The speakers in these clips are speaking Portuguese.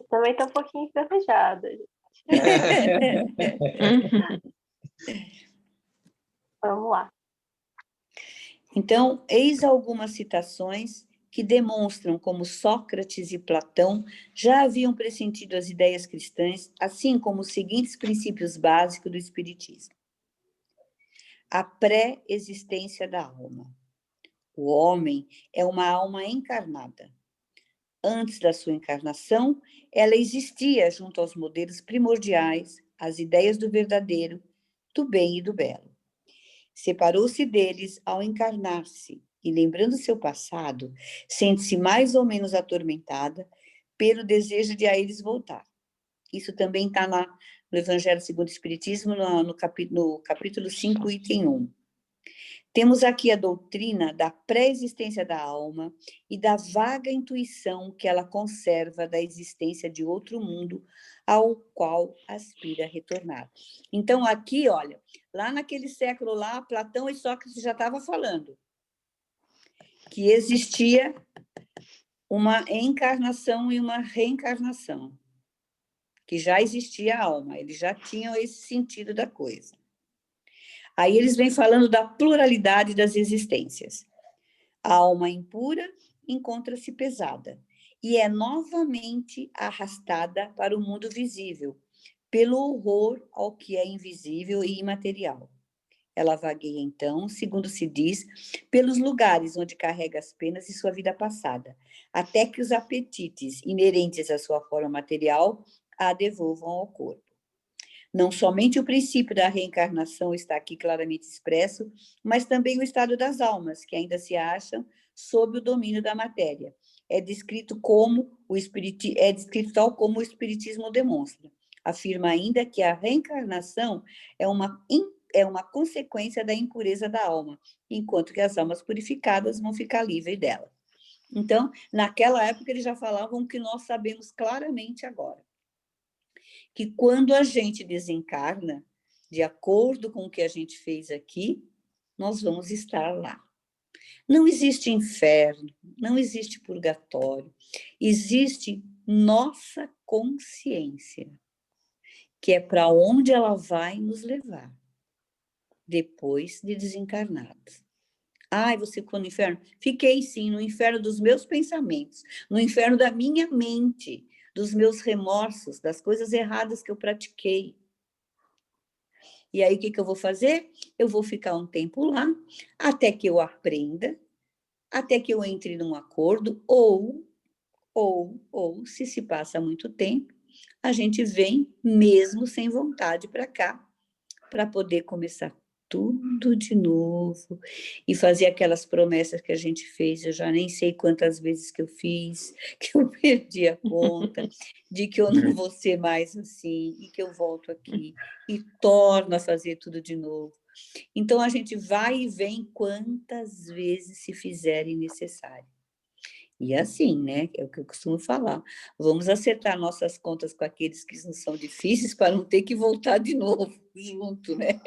Também tô um pouquinho enferrujada. Vamos lá. Então, eis algumas citações que demonstram como Sócrates e Platão já haviam pressentido as ideias cristãs, assim como os seguintes princípios básicos do Espiritismo. A pré-existência da alma. O homem é uma alma encarnada. Antes da sua encarnação, ela existia junto aos modelos primordiais, às ideias do verdadeiro, do bem e do belo. Separou-se deles ao encarnar-se e, lembrando seu passado, sente-se mais ou menos atormentada pelo desejo de a eles voltar. Isso também está no Evangelho segundo o Espiritismo, no capítulo 5, item 1. Temos aqui a doutrina da pré-existência da alma e da vaga intuição que ela conserva da existência de outro mundo ao qual aspira a retornar. Então, aqui, olha, lá naquele século lá, Platão e Sócrates já estavam falando que existia uma encarnação e uma reencarnação, que já existia a alma, eles já tinham esse sentido da coisa. Aí eles vêm falando da pluralidade das existências. A alma impura encontra-se pesada e é novamente arrastada para o mundo visível, pelo horror ao que é invisível e imaterial. Ela vagueia, então, segundo se diz, pelos lugares onde carrega as penas de sua vida passada, até que os apetites inerentes à sua forma material a devolvam ao corpo. Não somente o princípio da reencarnação está aqui claramente expresso, mas também o estado das almas, que ainda se acham sob o domínio da matéria. É descrito tal como o Espiritismo demonstra. Afirma ainda que a reencarnação é uma consequência da impureza da alma, enquanto que as almas purificadas vão ficar livres dela. Então, naquela época, eles já falavam o que nós sabemos claramente agora. Que quando a gente desencarna, de acordo com o que a gente fez aqui, nós vamos estar lá. Não existe inferno, não existe purgatório, existe nossa consciência, que é para onde ela vai nos levar, depois de desencarnados. Ai, você ficou no inferno? Fiquei sim, no inferno dos meus pensamentos, no inferno da minha mente, dos meus remorsos, das coisas erradas que eu pratiquei. E aí, o que eu vou fazer? Eu vou ficar um tempo lá, até que eu aprenda, até que eu entre num acordo, ou, se passa muito tempo, a gente vem mesmo sem vontade para cá, para poder começar tudo de novo e fazer aquelas promessas que a gente fez. Eu já nem sei quantas vezes que eu fiz, que eu perdi a conta, de que eu não vou ser mais assim e que eu volto aqui e torno a fazer tudo de novo. Então, a gente vai e vem quantas vezes se fizerem necessário. E assim, né? É o que eu costumo falar. Vamos acertar nossas contas com aqueles que não são difíceis para não ter que voltar de novo junto, né?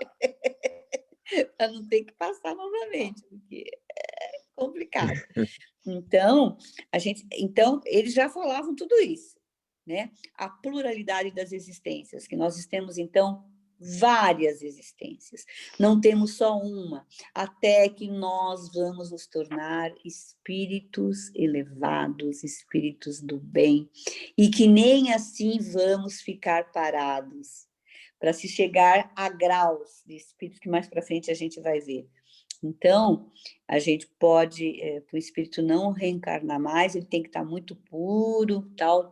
Para não ter que passar novamente, porque é complicado. Então, eles já falavam tudo isso, né? A pluralidade das existências, que nós temos, então, várias existências, não temos só uma, até que nós vamos nos tornar espíritos elevados, espíritos do bem, e que nem assim vamos ficar parados, para se chegar a graus de espírito que mais para frente a gente vai ver. Então, a gente pode, para o espírito não reencarnar mais, ele tem que estar muito puro, tal,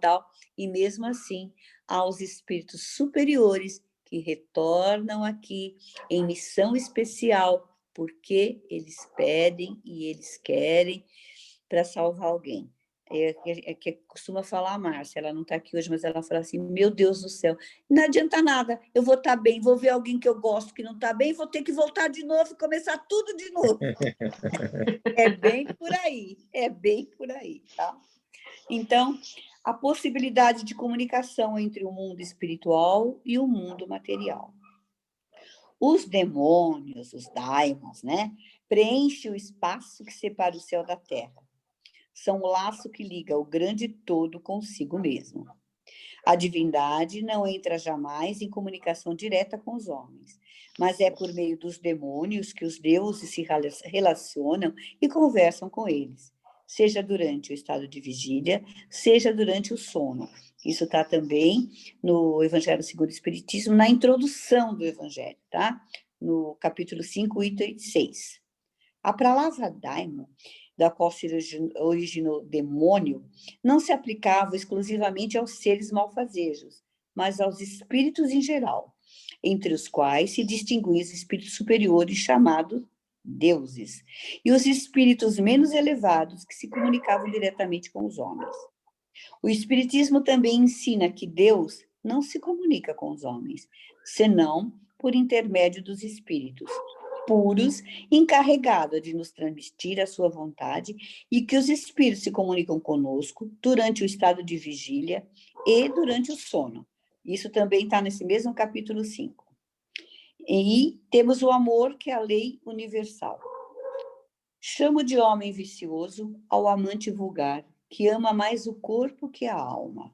e mesmo assim, há os espíritos superiores que retornam aqui em missão especial, porque eles pedem e eles querem para salvar alguém. É que costuma falar a Márcia, ela não está aqui hoje, mas ela fala assim, meu Deus do céu, não adianta nada, eu vou estar bem, vou ver alguém que eu gosto que não está bem, vou ter que voltar de novo e começar tudo de novo. É bem por aí, tá? Então, a possibilidade de comunicação entre o mundo espiritual e o mundo material. Os demônios, os daimons, né, preenchem o espaço que separa o céu da terra. São o laço que liga o grande todo consigo mesmo. A divindade não entra jamais em comunicação direta com os homens, mas é por meio dos demônios que os deuses se relacionam e conversam com eles, seja durante o estado de vigília, seja durante o sono. Isso está também no Evangelho segundo o Espiritismo, na introdução do Evangelho, tá? No capítulo 5, item 6. A palavra daimon, da qual se originou demônio, não se aplicava exclusivamente aos seres malfazejos, mas aos espíritos em geral, entre os quais se distinguiam os espíritos superiores chamados deuses, e os espíritos menos elevados que se comunicavam diretamente com os homens. O Espiritismo também ensina que Deus não se comunica com os homens, senão por intermédio dos espíritos puros, encarregados de nos transmitir a sua vontade, e que os espíritos se comunicam conosco durante o estado de vigília e durante o sono. Isso também está nesse mesmo capítulo 5. E temos o amor, que é a lei universal. Chamo de homem vicioso ao amante vulgar, que ama mais o corpo que a alma.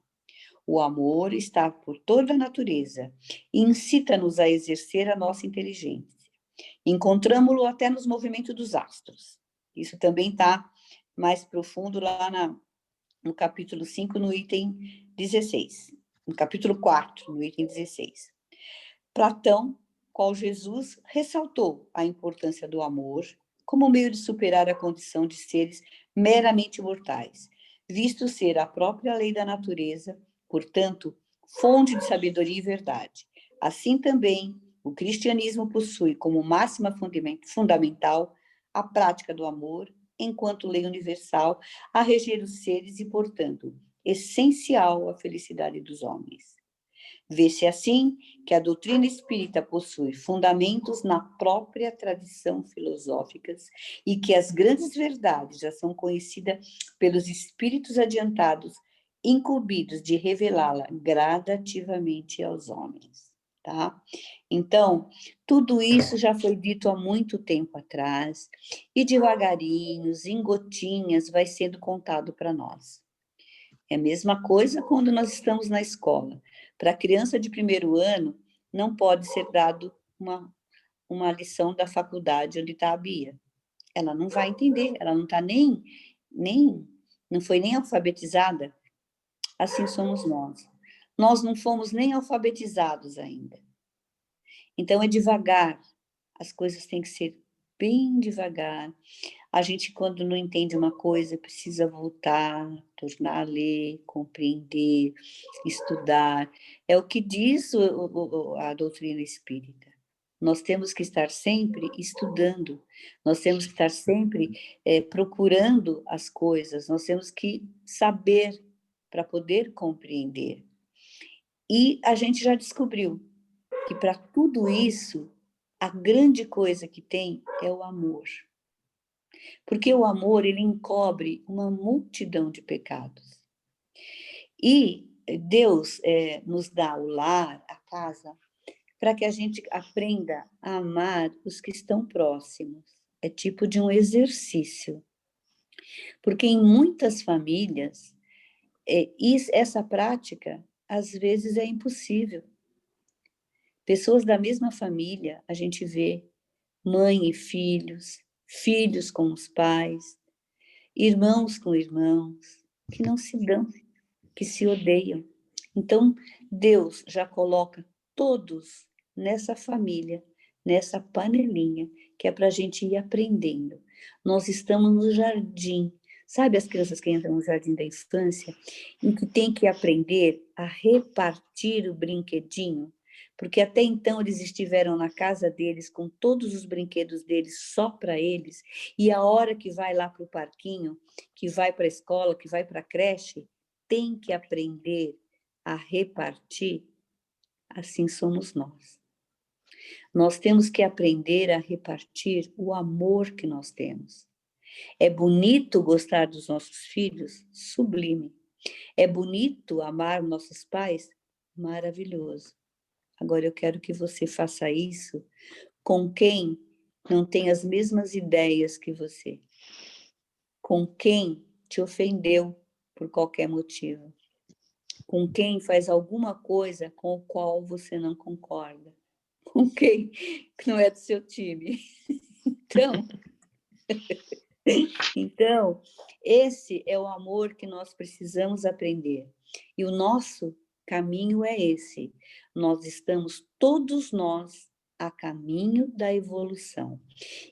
O amor está por toda a natureza e incita-nos a exercer a nossa inteligência. Encontramos-lo até nos movimentos dos astros. Isso também está mais profundo lá no capítulo 5, no item 16. No capítulo 4, no item 16. Platão, qual Jesus, ressaltou a importância do amor como meio de superar a condição de seres meramente mortais, visto ser a própria lei da natureza, portanto, fonte de sabedoria e verdade. Assim também, o cristianismo possui como máxima fundamental a prática do amor, enquanto lei universal a reger os seres e, portanto, essencial à felicidade dos homens. Vê-se assim que a doutrina espírita possui fundamentos na própria tradição filosóficas e que as grandes verdades já são conhecidas pelos espíritos adiantados, incumbidos de revelá-la gradativamente aos homens. Tá? Então, tudo isso já foi dito há muito tempo atrás e devagarinhos, em gotinhas, vai sendo contado para nós. É a mesma coisa quando nós estamos na escola. Para a criança de primeiro ano, não pode ser dado uma lição da faculdade onde está a Bia. Ela não vai entender, ela não está não foi nem alfabetizada. Assim somos nós. Nós não fomos nem alfabetizados ainda. Então, é devagar. As coisas têm que ser bem devagar. A gente, quando não entende uma coisa, precisa voltar, tornar a ler, compreender, estudar. É o que diz a doutrina espírita. Nós temos que estar sempre estudando, nós temos que estar sempre procurando as coisas, nós temos que saber para poder compreender. E a gente já descobriu que para tudo isso, a grande coisa que tem é o amor. Porque o amor, ele encobre uma multidão de pecados. E Deus nos dá o lar, a casa, para que a gente aprenda a amar os que estão próximos. É tipo de um exercício. Porque em muitas famílias, essa prática, às vezes, é impossível. Pessoas da mesma família, a gente vê mãe e filhos, filhos com os pais, irmãos com irmãos, que não se dão, que se odeiam. Então, Deus já coloca todos nessa família, nessa panelinha, que é para a gente ir aprendendo. Nós estamos no jardim. Sabe as crianças que entram no jardim da infância, em que tem que aprender a repartir o brinquedinho? Porque até então eles estiveram na casa deles com todos os brinquedos deles só para eles, e a hora que vai lá para o parquinho, que vai para a escola, que vai para a creche, tem que aprender a repartir. Assim somos nós. Nós temos que aprender a repartir o amor que nós temos. É bonito gostar dos nossos filhos? Sublime. É bonito amar nossos pais? Maravilhoso. Agora eu quero que você faça isso com quem não tem as mesmas ideias que você. Com quem te ofendeu por qualquer motivo. com quem faz alguma coisa com o qual você não concorda, com quem não é do seu time. Então, esse é o amor que nós precisamos aprender. E o nosso caminho é esse. Nós estamos, todos nós, a caminho da evolução.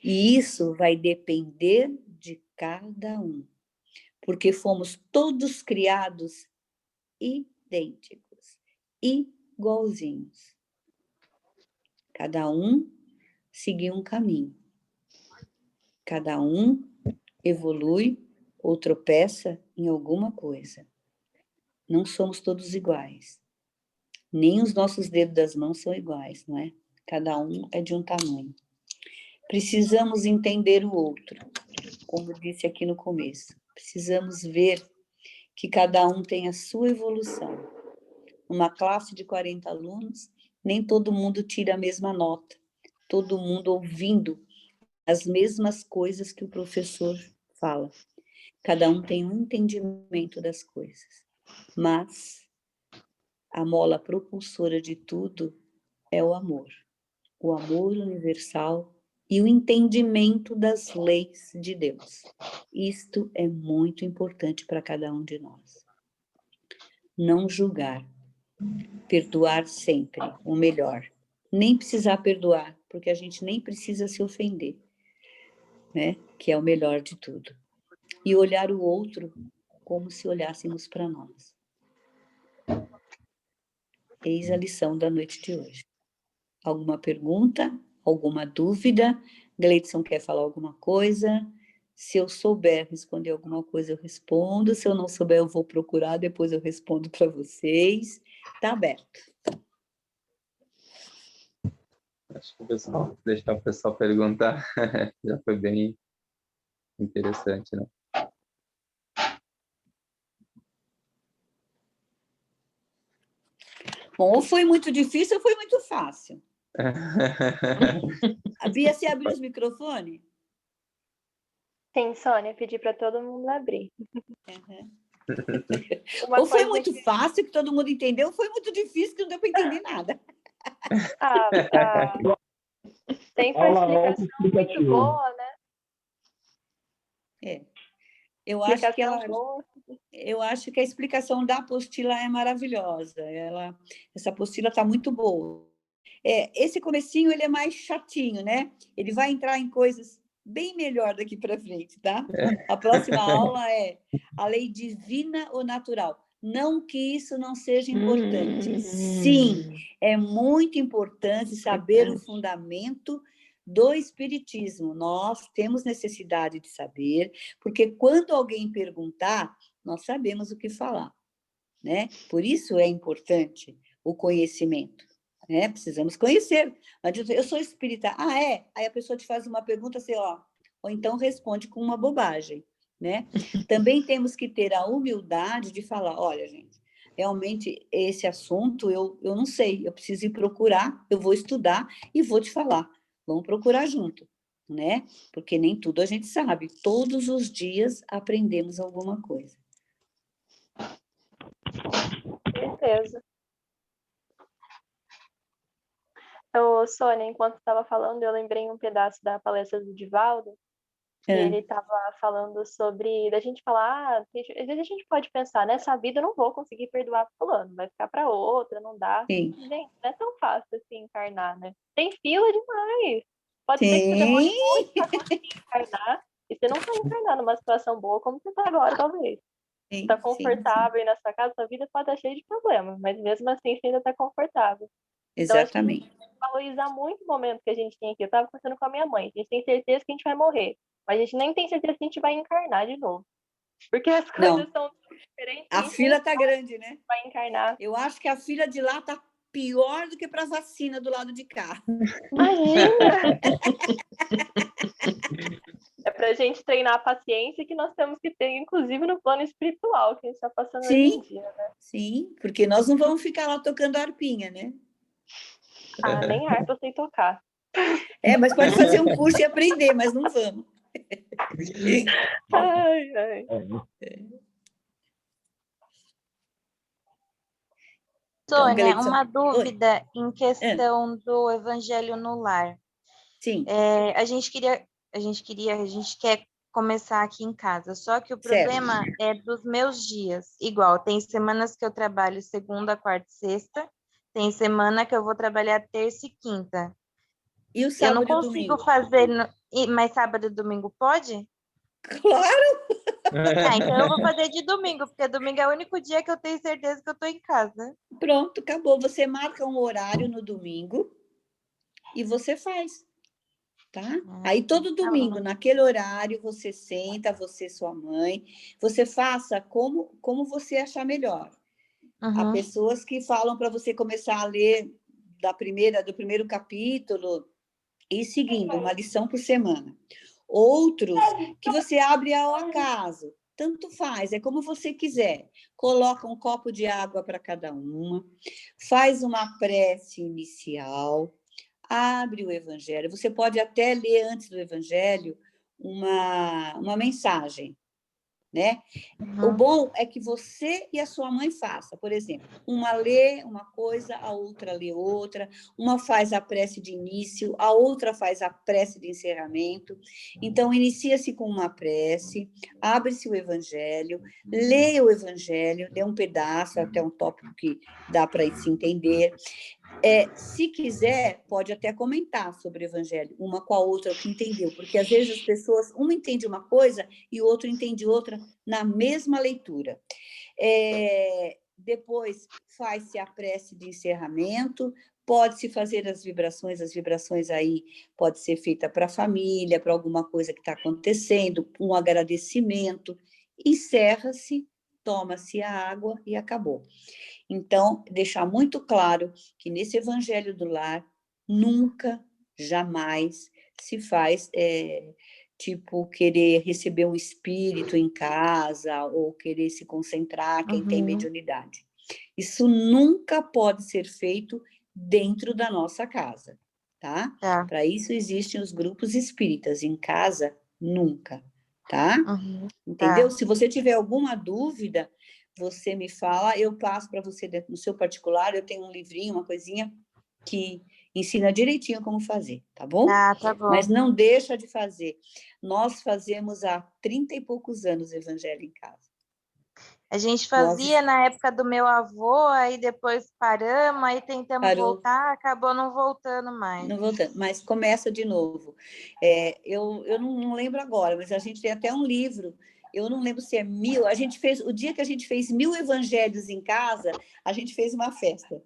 E isso vai depender de cada um. Porque fomos todos criados idênticos, igualzinhos. Cada um seguiu um caminho. Cada um evolui ou tropeça em alguma coisa. Não somos todos iguais. Nem os nossos dedos das mãos são iguais, não é? Cada um é de um tamanho. Precisamos entender o outro, como eu disse aqui no começo. Precisamos ver que cada um tem a sua evolução. Uma classe de 40 alunos, nem todo mundo tira a mesma nota. Todo mundo ouvindo as mesmas coisas que o professor fala. Cada um tem um entendimento das coisas. Mas a mola propulsora de tudo é o amor. O amor universal e o entendimento das leis de Deus. Isto é muito importante para cada um de nós. Não julgar. Perdoar sempre, o melhor. Nem precisar perdoar, porque a gente nem precisa se ofender, né? Que é o melhor de tudo. E olhar o outro como se olhássemos para nós. Eis a lição da noite de hoje. Alguma pergunta? Alguma dúvida? Gleidson quer falar alguma coisa? Se eu souber responder alguma coisa, eu respondo. Se eu não souber, eu vou procurar, depois eu respondo para vocês. Está aberto. Acho que o pessoal, deixar o pessoal perguntar, já foi bem interessante, né? Bom, ou foi muito difícil ou foi muito fácil. A Bia, você abriu os microfones? Sim, Sônia, pedi para todo mundo abrir. Uhum. Uma Ou foi coisa muito fácil, que todo mundo entendeu, ou foi muito difícil, que não deu para entender nada. Sempre a explicação muito boa, né? É. Eu acho que a explicação da apostila é maravilhosa. Essa apostila está muito boa. Esse comecinho ele é mais chatinho, né? Ele vai entrar em coisas bem melhor daqui para frente, tá? A próxima aula é a lei divina ou natural. Não que isso não seja importante. Sim, é muito importante saber o fundamento do espiritismo. Nós temos necessidade de saber, porque quando alguém perguntar, nós sabemos o que falar, né? Por isso é importante o conhecimento, né? Precisamos conhecer. Eu sou espírita. Ah, é? Aí a pessoa te faz uma pergunta, assim, ó, ou então responde com uma bobagem, né? Também temos que ter a humildade de falar, olha, gente, realmente esse assunto eu não sei, eu preciso ir procurar, eu vou estudar e vou te falar. Vamos procurar junto, né? Porque nem tudo a gente sabe. Todos os dias aprendemos alguma coisa. certeza. Então, Sônia, enquanto estava falando, eu lembrei um pedaço da palestra do Divaldo, que ele estava falando sobre, da gente falar, às vezes a gente pode pensar, nessa vida eu não vou conseguir perdoar fulano, vai ficar para outra, não dá. Sim. Gente, não é tão fácil assim encarnar, né? Tem fila demais. Pode Sim. ser que você demore muito para conseguir encarnar, e você não vai encarnar numa situação boa como você está agora, talvez. Você está confortável aí na sua casa, sua vida pode estar cheia de problemas, mas mesmo assim você ainda está confortável. Exatamente. Então, a gente valorizar muito o momento que a gente tem aqui. Eu estava conversando com a minha mãe. A gente tem certeza que a gente vai morrer, mas a gente nem tem certeza que a gente vai encarnar de novo. Porque as coisas são diferentes. A fila está grande, né? Vai encarnar. Eu acho que a fila de lá está pior do que para a vacina do lado de cá. Imagina! É para a gente treinar a paciência que nós temos que ter, inclusive no plano espiritual, que a gente está passando hoje em dia, né? Sim, porque nós não vamos ficar lá tocando arpinha, né? Nem harpa eu sei tocar. Mas pode fazer um curso e aprender, mas não vamos. Ai. Então, Sônia, Gleidson, uma oi. dúvida em É, questão do Evangelho no Lar. sim, A gente quer começar aqui em casa, só que o certo. problema é dos meus dias. Igual, tem semanas que eu trabalho segunda, quarta e sexta, tem semana que eu vou trabalhar terça e quinta. E o Eu não sábado e o consigo domingo? fazer, mas sábado e domingo pode? Claro! Ah, então eu vou fazer de domingo, porque domingo é o único dia que eu tenho certeza que eu tô em casa. Pronto, acabou. Você marca um horário no domingo e você faz, tá? Aí todo Tá domingo, bom. naquele horário, você senta, você, sua mãe, você faça como você achar melhor. Há Uhum. pessoas que falam para você começar a ler do primeiro capítulo e seguindo, uma lição por semana. Outros que você abre ao acaso. Tanto faz, é como você quiser. Coloca um copo de água para cada uma, faz uma prece inicial, abre o Evangelho. Você pode até ler antes do Evangelho uma mensagem, né? O bom é que você e a sua mãe façam, por exemplo, uma lê uma coisa, a outra lê outra, uma faz a prece de início, a outra faz a prece de encerramento. Então, inicia-se com uma prece, abre-se o Evangelho, lê o Evangelho, lê um pedaço, até um tópico que dá para se entender. Se quiser, pode até comentar sobre o Evangelho, uma com a outra, o que entendeu, porque às vezes as pessoas, uma entende uma coisa e o outro entende outra na mesma leitura. Depois faz-se a prece de encerramento, pode-se fazer as vibrações aí pode ser feita para a família, para alguma coisa que está acontecendo, um agradecimento, encerra-se, toma-se a água e acabou. Então, deixar muito claro que nesse Evangelho do Lar, nunca, jamais se faz, tipo, querer receber um espírito em casa ou querer se concentrar, quem tem mediunidade. Isso nunca pode ser feito dentro da nossa casa, tá? Tá. Para isso existem os grupos espíritas, em casa, nunca, tá? Entendeu? Tá. Se você tiver alguma dúvida, você me fala, eu passo para você dentro do seu particular, eu tenho um livrinho, uma coisinha que ensina direitinho como fazer, tá bom? Tá bom. Mas não deixa de fazer. Nós fazemos há 30 e poucos anos Evangelho em casa. A gente fazia na época do meu avô, aí depois paramos, aí tentamos voltar, acabou não voltando mais. Não voltando, mas começa de novo. Eu não lembro agora, mas a gente tem até um livro, eu não lembro se é 1000, o dia que a gente fez 1000 evangelhos em casa, a gente fez uma festa.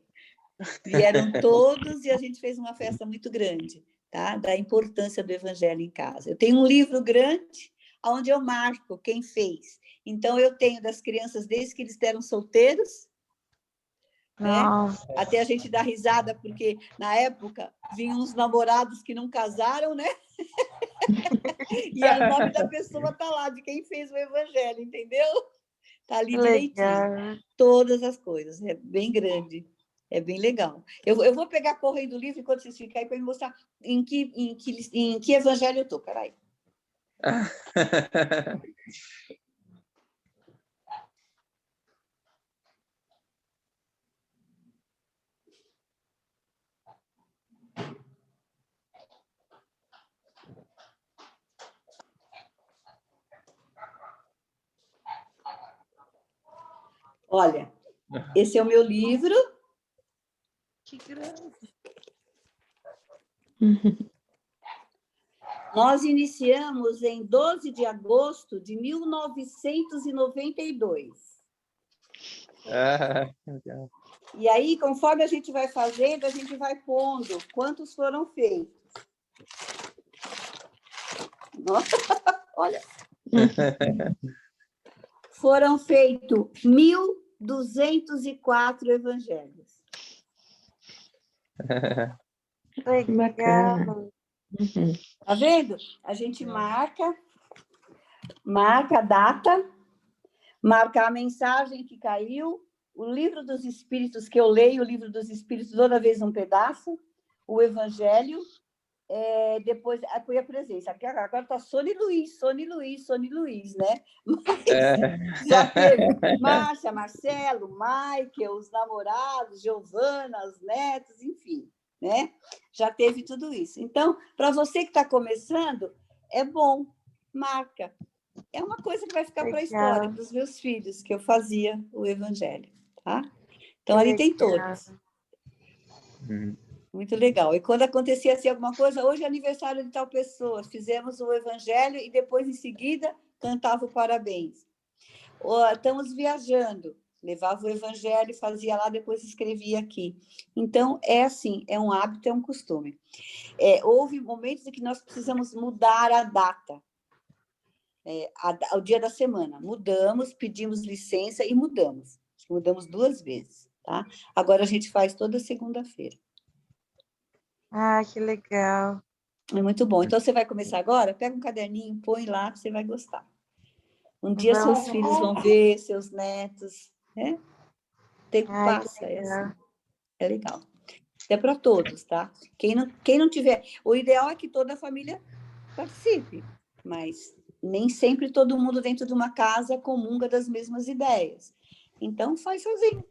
Vieram todos e a gente fez uma festa muito grande, tá? Da importância do evangelho em casa. Eu tenho um livro grande, onde eu marco quem fez. Então, eu tenho das crianças desde que eles eram solteiros, né? Até a gente dar risada, porque na época vinham uns namorados que não casaram, né? E o nome da pessoa tá lá, de quem fez o evangelho, entendeu? Tá ali direitinho. Todas as coisas. É bem grande. É bem legal. Eu vou pegar correndo o livro enquanto vocês ficam aí para me mostrar em que evangelho eu estou. Peraí. Olha, esse é o meu livro. Que grande. Nós iniciamos em 12 de agosto de 1992. E aí, conforme a gente vai fazendo, a gente vai pondo quantos foram feitos. Nossa, olha. Foram feitos 1.204 evangelhos. Legal. Tá vendo? A gente marca a data, marca a mensagem que caiu, o livro dos Espíritos, que eu leio o livro dos Espíritos toda vez um pedaço, o Evangelho, depois põe a presença. Agora está Sônia e Luiz, né? Mas já teve Márcia, Marcelo, Michael, os namorados, Giovana, os netos, enfim, né? Já teve tudo isso. Então, para você que está começando, é bom, marca. É uma coisa que vai ficar para a história, para os meus filhos, que eu fazia o evangelho, tá? Então, ali tem todos. Muito legal. E quando acontecia assim alguma coisa, hoje é aniversário de tal pessoa, fizemos o evangelho e depois, em seguida, cantava o parabéns. Ou, estamos viajando, levava o evangelho, fazia lá, depois escrevia aqui. Então, é assim, é um hábito, é um costume. Houve momentos em que nós precisamos mudar a data, o dia da semana. Mudamos, pedimos licença e mudamos. Mudamos 2 vezes, tá? Agora a gente faz toda segunda-feira. Ah, que legal. É muito bom. Então, você vai começar agora? Pega um caderninho, põe lá, você vai gostar. Um dia seus filhos vão ver, seus netos, né? O tempo passa, é assim. É legal. É para todos, tá? Quem não tiver... O ideal é que toda a família participe, mas nem sempre todo mundo dentro de uma casa comunga das mesmas ideias. Então, faz sozinho.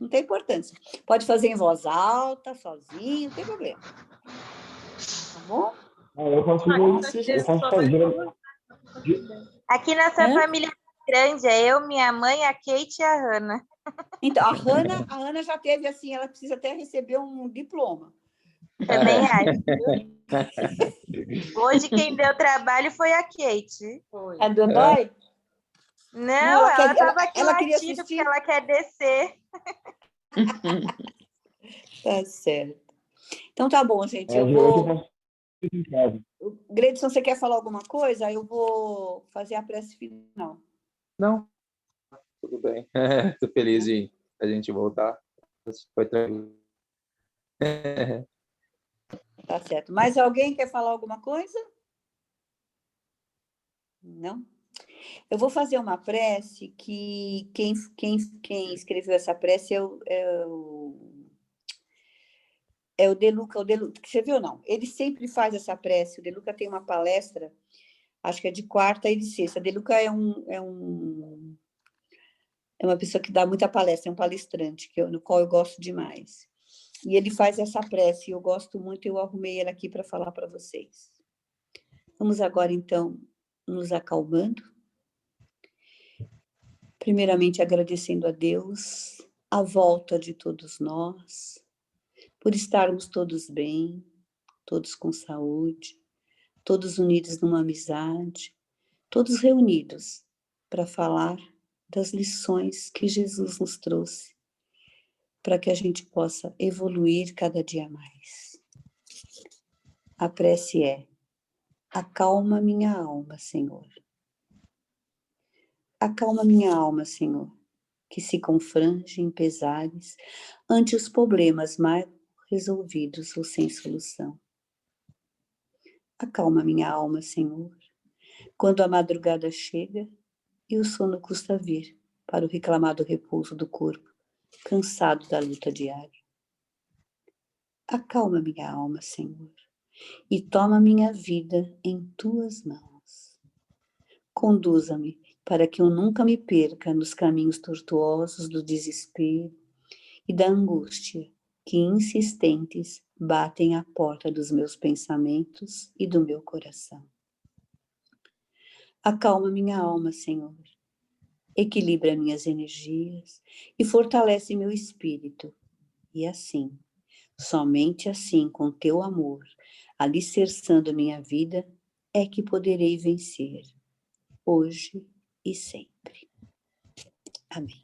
Não tem importância. Pode fazer em voz alta, sozinho, não tem problema. Tá bom? Eu faço fazer. Aqui nessa família grande, é eu, minha mãe, a Kate e a Hannah. Então, a Hannah já teve, assim, ela precisa até receber um diploma. Também acho. Hoje quem deu trabalho foi a Kate. A Dodói? Não, ela estava aqui latindo porque ela quer descer. Tá certo. Então tá bom, gente. Eu vou... Gredson, você quer falar alguma coisa? Eu vou fazer a prece final. Não, tudo bem. Estou feliz de a gente voltar. Foi tranquilo. Tá certo. Mais alguém quer falar alguma coisa? Não? Eu vou fazer uma prece que quem escreveu essa prece é o De Luca. Você viu, não? Ele sempre faz essa prece. O De Luca tem uma palestra, acho que é de quarta e de sexta. De Luca é uma pessoa que dá muita palestra, é um palestrante, no qual eu gosto demais. E ele faz essa prece, eu gosto muito, eu arrumei ela aqui para falar para vocês. Vamos agora, então, nos acalmando. Primeiramente, agradecendo a Deus a volta de todos nós, por estarmos todos bem, todos com saúde, todos unidos numa amizade, todos reunidos para falar das lições que Jesus nos trouxe, para que a gente possa evoluir cada dia mais. A prece é: acalma minha alma, Senhor. Acalma minha alma, Senhor, que se confrange em pesares ante os problemas mal resolvidos ou sem solução. Acalma minha alma, Senhor, quando a madrugada chega e o sono custa vir para o reclamado repouso do corpo, cansado da luta diária. Acalma minha alma, Senhor, e toma minha vida em tuas mãos. Conduza-me para que eu nunca me perca nos caminhos tortuosos do desespero e da angústia que insistentes batem à porta dos meus pensamentos e do meu coração. Acalma minha alma, Senhor, equilibra minhas energias e fortalece meu espírito. E assim, somente assim, com teu amor, alicerçando minha vida, é que poderei vencer, hoje e sempre. Amém.